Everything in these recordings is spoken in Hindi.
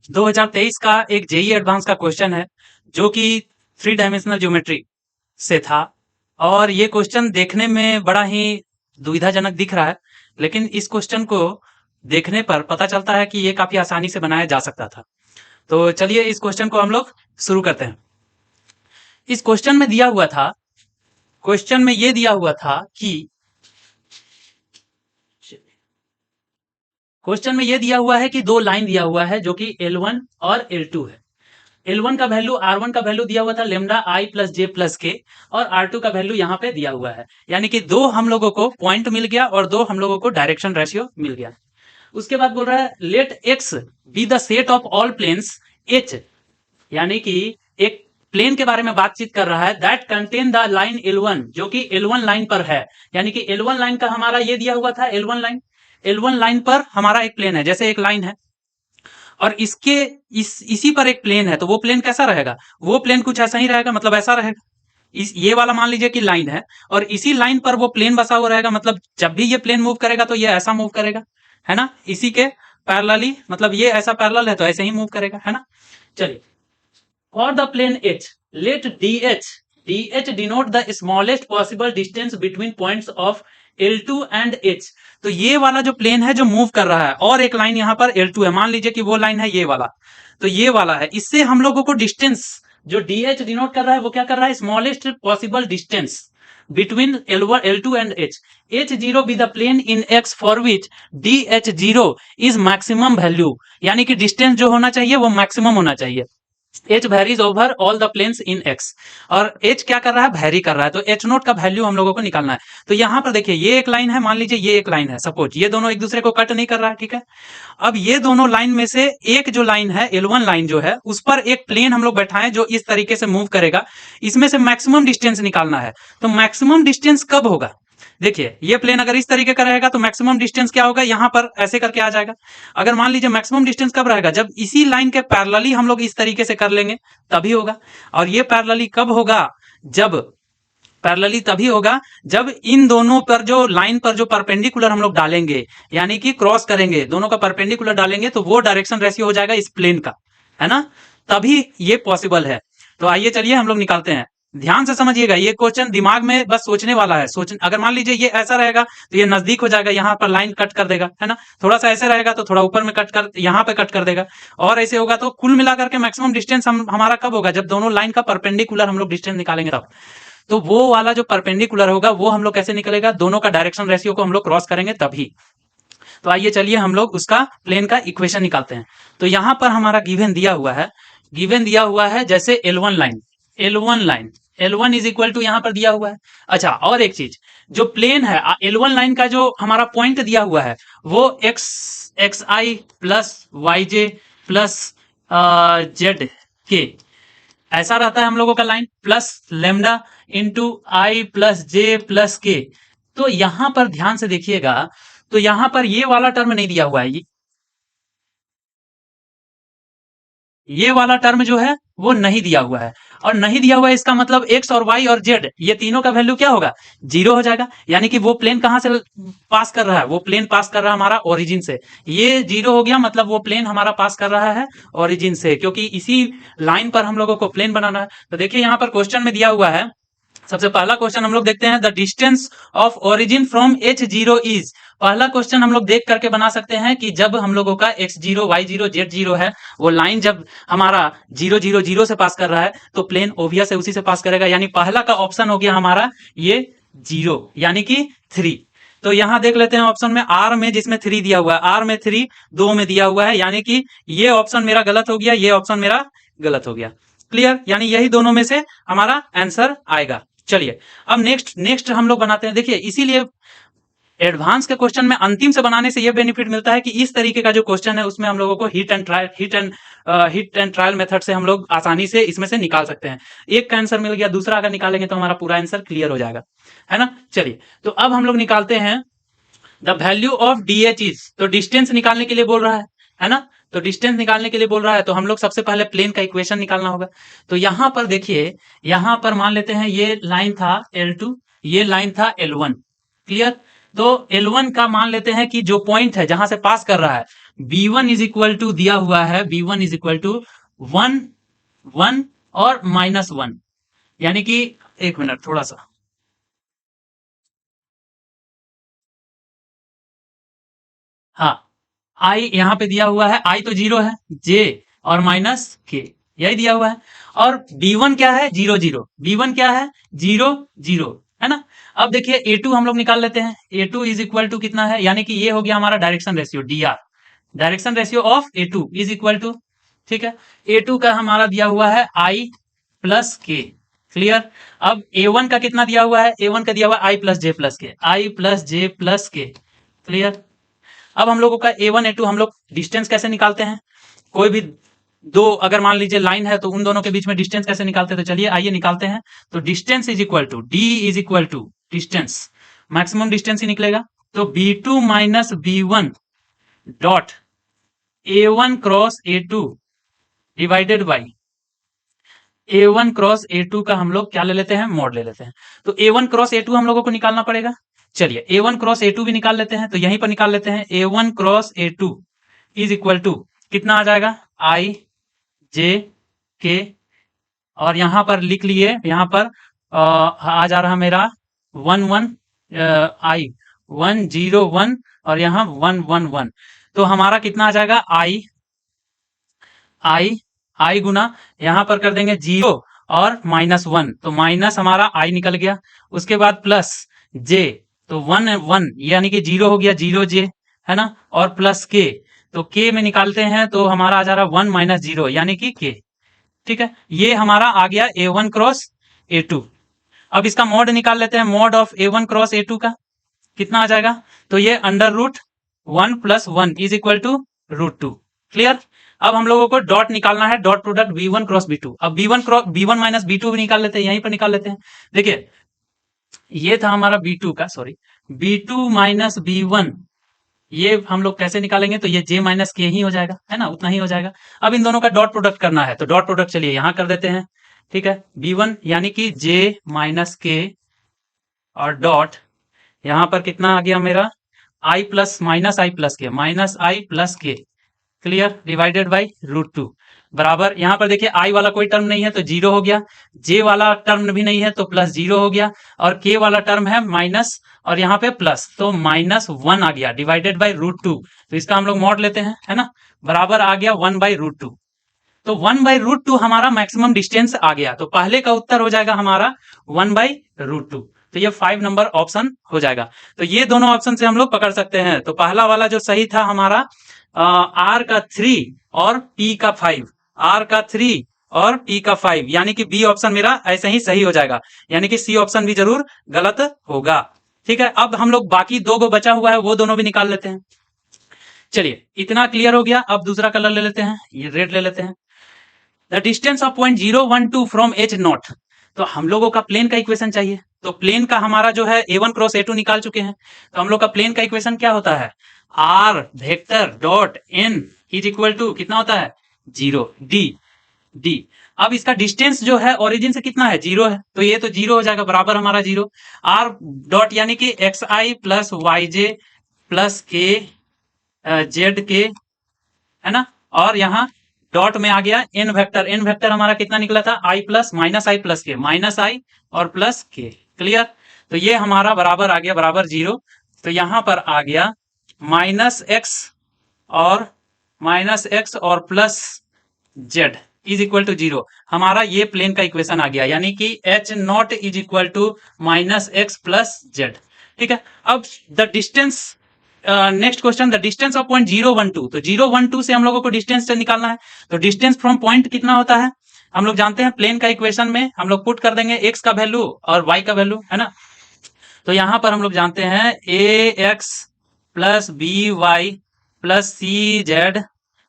2023 का एक जेईई एडवांस का क्वेश्चन है जो कि 3 डायमेंशनल ज्योमेट्री से था। और ये क्वेश्चन देखने में बड़ा ही दुविधाजनक दिख रहा है, लेकिन इस क्वेश्चन को देखने पर पता चलता है कि ये काफी आसानी से बनाया जा सकता था। तो चलिए इस क्वेश्चन को हम लोग शुरू करते हैं। इस क्वेश्चन में ये दिया हुआ था कि क्वेश्चन में ये दिया हुआ है कि दो लाइन दिया हुआ है जो कि L1 और L2 है। L1 का वैल्यू R1 का वैल्यू दिया हुआ था lambda I plus J plus के, और R2 का वैल्यू यहाँ पे दिया हुआ है। यानी कि दो हम लोगों को पॉइंट मिल गया और दो हम लोगों को डायरेक्शन रेशियो मिल गया। उसके बाद बोल रहा है let x be the set of all planes H, यानी कि एक प्लेन के बारे में बातचीत कर रहा है that contain the line L1, जो कि L1 लाइन पर है। यानी कि L1 लाइन का हमारा ये दिया हुआ था L1 लाइन पर हमारा एक प्लेन है, जैसे एक लाइन है और इसके इसी पर एक प्लेन है, तो वो प्लेन कैसा रहेगा? वो प्लेन कुछ ऐसा ही रहेगा, मतलब ऐसा रहेगा। ये वाला मान लीजिए कि लाइन है और इसी लाइन पर वो प्लेन बसा हुआ रहेगा, मतलब जब भी ये प्लेन मूव करेगा तो ये ऐसा मूव करेगा, है ना? इसी के पैरेलली, मतलब ये ऐसा पैरेलल है तो ऐसे ही मूव करेगा, है ना? चलिए, for the plane H let D H denote the smallest possible distance between points of L2 and H। तो ये वाला जो प्लेन है जो मूव कर रहा है और एक लाइन यहाँ पर L2 है, मान लीजिए कि वो लाइन है ये वाला, तो ये वाला है, इससे हम लोगों को डिस्टेंस जो DH डिनोट कर रहा है वो क्या कर रहा है? Smallest possible distance between L2 and H। H0 be the plane in X for which DH0 is maximum value, यानी कि डिस्टेंस जो होना चाहिए वो मैक्सिमम होना चाहिए। H varies over all the planes in X, और H क्या कर रहा है? वैरी कर रहा है, तो H नोट का वैल्यू हम लोगों को निकालना है। तो यहाँ पर देखिए ये एक लाइन है, मान लीजिए ये एक लाइन है, सपोज ये दोनों एक दूसरे को कट नहीं कर रहा है, ठीक है। अब ये दोनों लाइन में से एक जो लाइन है L1 लाइन जो है उस पर एक प्लेन हम लोग बैठाएं जो इस तरीके से मूव करेगा, इसमें से मैक्सिमम डिस्टेंस निकालना है। तो मैक्सिमम डिस्टेंस कब होगा? देखिए ये प्लेन अगर इस तरीके का रहेगा तो मैक्सिमम डिस्टेंस क्या होगा? यहाँ पर ऐसे करके आ जाएगा। अगर मान लीजिए मैक्सिमम डिस्टेंस कब रहेगा? जब इसी लाइन के पैरेलली हम लोग इस तरीके से कर लेंगे तभी होगा। और ये पैरेलली कब होगा? तभी होगा जब इन दोनों पर जो लाइन पर जो परपेंडिकुलर हम लोग डालेंगे, यानी कि क्रॉस करेंगे, दोनों का परपेंडिकुलर डालेंगे तो वो डायरेक्शन रेशियो हो जाएगा इस प्लेन का, है ना? तभी ये पॉसिबल है। तो आइए चलिए हम लोग निकालते हैं। ध्यान से समझिएगा, ये क्वेश्चन दिमाग में बस सोचने वाला है। अगर मान लीजिए ये ऐसा रहेगा तो ये नजदीक हो जाएगा, यहाँ पर लाइन कट कर देगा, है ना? थोड़ा सा ऐसे रहेगा तो थोड़ा ऊपर में कट कर यहाँ पे कट कर देगा, और ऐसे होगा। तो कुल मिलाकर के मैक्सिमम डिस्टेंस हमारा कब होगा? जब दोनों लाइन का परपेंडिकुलर हम लोग डिस्टेंस निकालेंगे तब। तो वो वाला जो परपेंडिकुलर होगा वो हम लोग कैसे निकलेगा? दोनों का डायरेक्शन रेशियो को हम लोग क्रॉस करेंगे तभी। तो आइए चलिए हम लोग उसका प्लेन का इक्वेशन निकालते हैं। तो यहां पर हमारा गिवन दिया हुआ है जैसे L1 line L1 is equal to यहाँ पर दिया हुआ है। अच्छा, और एक चीज, जो प्लेन है L1 लाइन का जो हमारा पॉइंट दिया हुआ है वो xi plus yj plus Z के ऐसा रहता है हम लोगों का लाइन, प्लस लेमडा इंटू आई प्लस जे प्लस के। तो यहां पर ध्यान से देखिएगा, तो यहां पर ये वाला टर्म नहीं दिया हुआ है, ये वाला टर्म जो है वो नहीं दिया हुआ है। और नहीं दिया हुआ है इसका मतलब x और y और z ये तीनों का वैल्यू क्या होगा? 0 हो जाएगा। यानी कि वो प्लेन कहां से पास कर रहा है? वो प्लेन पास कर रहा है हमारा ओरिजिन से। ये 0 हो गया, मतलब वो प्लेन हमारा पास कर रहा है ओरिजिन से, क्योंकि इसी लाइन पर हम लोगों को प्लेन बनाना है। तो देखिए यहाँ पर क्वेश्चन में दिया हुआ है, सबसे पहला क्वेश्चन हम लोग देखते हैं, the distance of origin from H0 is. पहला क्वेश्चन हम लोग देख करके बना सकते हैं कि जब हम लोगों का x0 y0 z0 है, वो लाइन जब हमारा 0 0 0 से पास कर रहा है तो प्लेन ओवियस है उसी से पास करेगा। यानी पहला का ऑप्शन हो गया हमारा ये 0, यानी कि 3। तो यहां देख लेते हैं ऑप्शन में R में, जिसमें 3 दिया हुआ है, R में 3 2 में दिया हुआ है, यानी कि ये ऑप्शन मेरा गलत हो गया, ये ऑप्शन मेरा गलत हो गया। क्लियर? यानी यही दोनों में से हमारा आंसर आएगा। चलिए अब नेक्स्ट हम लोग बनाते हैं। देखिए इसीलिए एडवांस के क्वेश्चन में अंतिम से बनाने से यह बेनिफिट मिलता है कि इस तरीके का जो क्वेश्चन है उसमें हम लोगों को हिट एंड ट्रायल मेथड से हम लोग आसानी से इसमें से निकाल सकते हैं। एक का आंसर मिल गया, दूसरा अगर निकालेंगे तो हमारा पूरा आंसर क्लियर हो जाएगा, है ना? चलिए तो अब हम लोग निकालते हैं the value of DH is. तो डिस्टेंस निकालने के लिए बोल रहा है ना? तो डिस्टेंस निकालने के लिए बोल रहा है तो हम लोग सबसे पहले प्लेन का इक्वेशन निकालना होगा। तो यहां पर देखिए, यहां पर मान लेते हैं ये लाइन था L2, ये लाइन था L1। क्लियर? तो L1 का मान लेते हैं कि जो पॉइंट है जहां से पास कर रहा है B1 इज इक्वल टू दिया हुआ है, B1 इज इक्वल टू 1 1 और -1, यानी कि एक मिनट थोड़ा सा, हाँ आई यहाँ पे दिया हुआ है, आई तो 0 है, जे और माइनस के, यही दिया हुआ है। और B1 क्या है, 0 0, B1 क्या है, 0 0, है ना। अब देखिए A2 हम लोग निकाल लेते हैं, A2 इज इक्वल टू कितना है, यानी कि ये हो गया हमारा direction ratio DR, direction ratio of A2 is equal to, ठीक है, A2 का हमारा दिया हुआ है I प्लस के, क्लियर। अब A1 का कितना दिया हुआ है, A1 का दिया हुआ है I प्लस जे प्लस के, I प्लस जे प्लस के, क्लियर। अब हम लोगों का A1 A2 हम लोग डिस्टेंस कैसे निकालते हैं, कोई भी दो अगर मान लीजिए लाइन है तो उन दोनों के बीच में डिस्टेंस कैसे निकालते हैं, तो चलिए आइए निकालते हैं। तो distance is equal to D is equal to distance, maximum distance ही निकलेगा, तो B2 minus B1 dot A1 cross A2 divided by A1 cross A2 का हम लोग क्या ले लेते हैं, मॉड ले लेते हैं। तो A1 क्रॉस A2 हम लोगों को निकालना पड़ेगा, चलिए A1 क्रॉस A2 भी निकाल लेते हैं, तो यहीं पर निकाल लेते हैं। A1 cross A2 is equal to कितना आ जाएगा, I J K, और यहां पर लिख लिए, यहां पर आ जा रहा मेरा 1 1 I 1 0 1 और यहाँ 1 1 1, तो हमारा कितना आ जाएगा, आई गुना यहां पर कर देंगे 0 और -1, तो माइनस हमारा आई निकल गया, उसके बाद प्लस जे, तो 1 1 यानी कि 0 हो गया, 0 जे, है ना, और प्लस के, तो के में निकालते हैं तो हमारा आ जा रहा 1 माइनस 0 यानी कि के, ठीक है। ये हमारा आ गया A1 क्रॉस A2। अब इसका मॉड निकाल लेते हैं, mod of A1 cross A2 का कितना आ जाएगा, तो ये under root 1 plus 1 is equal to √2, clear. अब हम लोगों को डॉट निकालना है, dot product B1 cross B2। अब B1 माइनस B2 भी निकाल लेते हैं, यहीं पर निकाल लेते हैं। देखिए ये था हमारा B2 का, सॉरी B2 माइनस B1, ये हम लोग कैसे निकालेंगे, तो ये J माइनस के ही हो जाएगा, है ना, उतना ही हो जाएगा। अब इन दोनों का डॉट प्रोडक्ट करना है, तो डॉट प्रोडक्ट चलिए यहां कर देते हैं, ठीक है। B1 यानी कि J माइनस के और डॉट यहां पर कितना आ गया मेरा, I plus minus I plus के, माइनस आई प्लस के, क्लियर, डिवाइडेड बाई √2 बराबर, यहां पर देखिए आई वाला कोई टर्म नहीं है तो 0 हो गया, जे वाला टर्म भी नहीं है तो प्लस 0 हो गया, और के वाला टर्म है माइनस और यहाँ पे प्लस, तो -1 आ गया डिवाइडेड बाई √2, तो इसका हम लोग मॉड लेते हैं, है ना, बराबर आ गया 1 बाई √2, तो 1 बाई √2 हमारा मैक्सिमम डिस्टेंस आ गया, तो पहले का उत्तर हो जाएगा हमारा 1 बाई √2, तो ये 5 नंबर ऑप्शन हो जाएगा। तो ये दोनों ऑप्शन से हम लोग पकड़ सकते हैं, तो पहला वाला जो सही था हमारा R का 3 और P का 5, R का 3 और P का 5, यानी कि बी ऑप्शन मेरा ऐसे ही सही हो जाएगा, यानी कि सी ऑप्शन भी जरूर गलत होगा, ठीक है। अब हम लोग बाकी दो गो बचा हुआ है वो दोनों भी निकाल लेते हैं। चलिए इतना क्लियर हो गया, अब दूसरा कलर ले लेते हैं, ये रेड ले लेते हैं। The distance of point 012 from H not, तो हम लोगों का प्लेन का इक्वेशन चाहिए, तो प्लेन का हमारा जो है A1 क्रॉस A2 निकाल चुके हैं, तो हम लोग का प्लेन का इक्वेशन क्या होता है, R vector dot n is equal to कितना होता है, 0 d। अब इसका डिस्टेंस जो है ओरिजिन से कितना है, 0 है, तो ये तो 0 हो जाएगा, बराबर हमारा 0, R डॉट यानी कि xi plus yj plus k Z के, है ना, और यहाँ डॉट में आ गया एन वेक्टर, एन वेक्टर हमारा कितना निकला था, आई प्लस माइनस आई प्लस के, माइनस आई और प्लस के, क्लियर। तो ये हमारा बराबर आ गया, बराबर 0, तो यहां पर आ गया -x और plus z is equal to 0, हमारा ये प्लेन का इक्वेशन आ गया, यानी कि H naught is equal to -x plus z, ठीक है। अब the distance, next question, the distance of point 012, तो 012 से हम लोगों को डिस्टेंस निकालना है, तो डिस्टेंस फ्रॉम पॉइंट कितना होता है, हम लोग जानते हैं, प्लेन का इक्वेशन में हम लोग पुट कर देंगे x का वैल्यू और y का वैल्यू, है ना, तो यहां पर हम लोग जानते हैं ax plus by plus cz,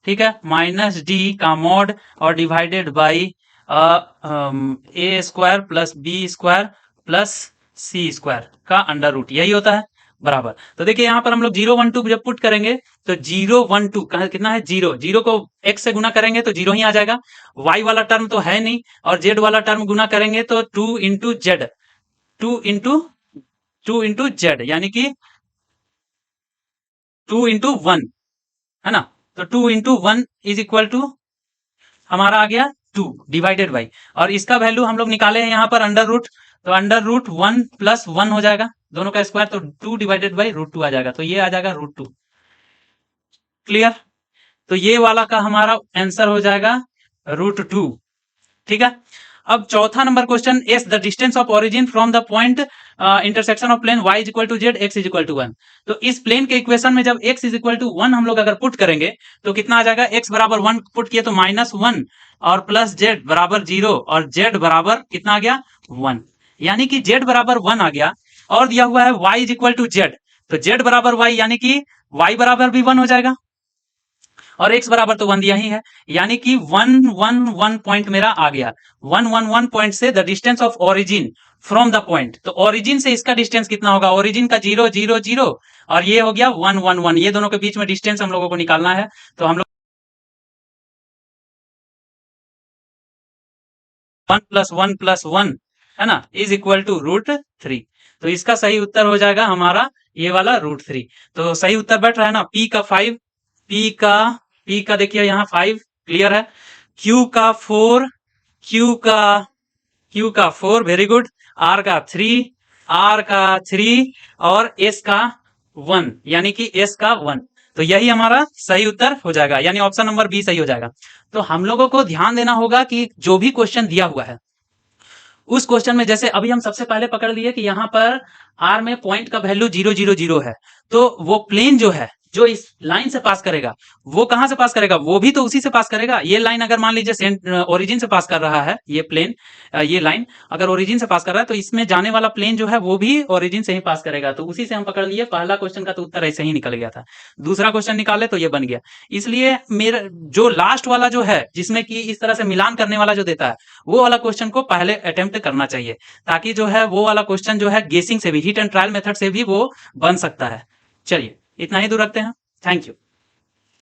ठीक है, माइनस d का मॉड और divided by a square plus b square plus c square का अंडर रूट, यही होता है, बराबर। तो देखिए यहां पर हम लोग 012 जब पुट करेंगे तो 012 कितना है, 0, 0 को x से गुना करेंगे तो 0 ही आ जाएगा, y वाला टर्म तो है नहीं, और z वाला टर्म गुना करेंगे तो 2 इंटू जेड, 2 इंटू जेड यानी कि 2 इंटू 1, है ना, तो 2 इंटू 1 इज इक्वल टू हमारा आ गया 2 डिवाइडेड बाई, और इसका वैल्यू हम लोग निकाले हैं यहाँ पर अंडर रूट, तो अंडर रूट 1 प्लस 1 हो जाएगा दोनों का स्क्वायर, तो 2 डिवाइडेड बाई रूट 2 आ जाएगा, तो ये आ जाएगा रूट 2। क्लियर? तो ये वाला का हमारा आंसर हो जाएगा रूट 2। ठीक है। अब चौथा number question, as the distance of origin from the point intersection of plane y is equal to z, x is equal to 1। तो इस प्लेन के इक्वेशन में जब x इज इक्वल टू 1 हम लोग अगर पुट करेंगे तो कितना आ जाएगा, x बराबर 1 पुट किए तो -1 और प्लस z बराबर 0 और z बराबर कितना आ गया 1, यानी कि z बराबर 1 आ गया, और दिया हुआ है y is equal to z, तो z बराबर y यानी कि y बराबर भी 1 हो जाएगा, और x बराबर तो 1 दिया ही है, यानी कि 111 पॉइंट मेरा आ गया। 111 पॉइंट से the distance of origin from the point, तो ओरिजिन से इसका डिस्टेंस कितना होगा, ओरिजिन का 0 0 0 और ये हो गया 111, ये दोनों के बीच में डिस्टेंस हम लोगों को निकालना है, तो हम लोग 1 + 1 है ना इज इक्वल टू रूट 3, तो इसका सही उत्तर हो जाएगा हमारा ये वाला रूट 3। तो सही उत्तर बैठ रहा है ना, P का 5, P का देखिए यहाँ 5 क्लियर है, Q का 4, Q का 4 वेरी गुड, R का 3, R का 3 और S का 1, यानी कि S का 1, तो यही हमारा सही उत्तर हो जाएगा, यानी ऑप्शन नंबर बी सही हो जाएगा। तो हम लोगों को ध्यान देना होगा कि जो भी क्वेश्चन दिया हुआ है उस क्वेश्चन में, जैसे अभी हम सबसे पहले पकड़ लिए कि यहाँ पर आर में पॉइंट का वैल्यू 0 0 0 है, तो वो प्लेन जो है जो इस लाइन से पास करेगा वो कहां से पास करेगा, वो भी तो उसी से पास करेगा। ये लाइन अगर मान लीजिए ओरिजिन से पास कर रहा है, ये प्लेन ये लाइन अगर ओरिजिन से पास कर रहा है तो इसमें जाने वाला प्लेन जो है वो भी ओरिजिन से ही पास करेगा, तो उसी से हम पकड़ लिए। पहला क्वेश्चन का तो उत्तर ऐसे ही निकल गया था, दूसरा क्वेश्चन निकाले तो ये बन गया। इसलिए मेरा जो लास्ट वाला जो है जिसमें कि इस तरह से मिलान करने वाला जो देता है वो वाला क्वेश्चन को पहले अटेम्प्ट करना चाहिए, ताकि जो है वो वाला क्वेश्चन जो है गेसिंग से भी, हिट एंड ट्रायल मेथड से भी वो बन सकता है। चलिए इतना ही दूर रखते हैं, थैंक यू।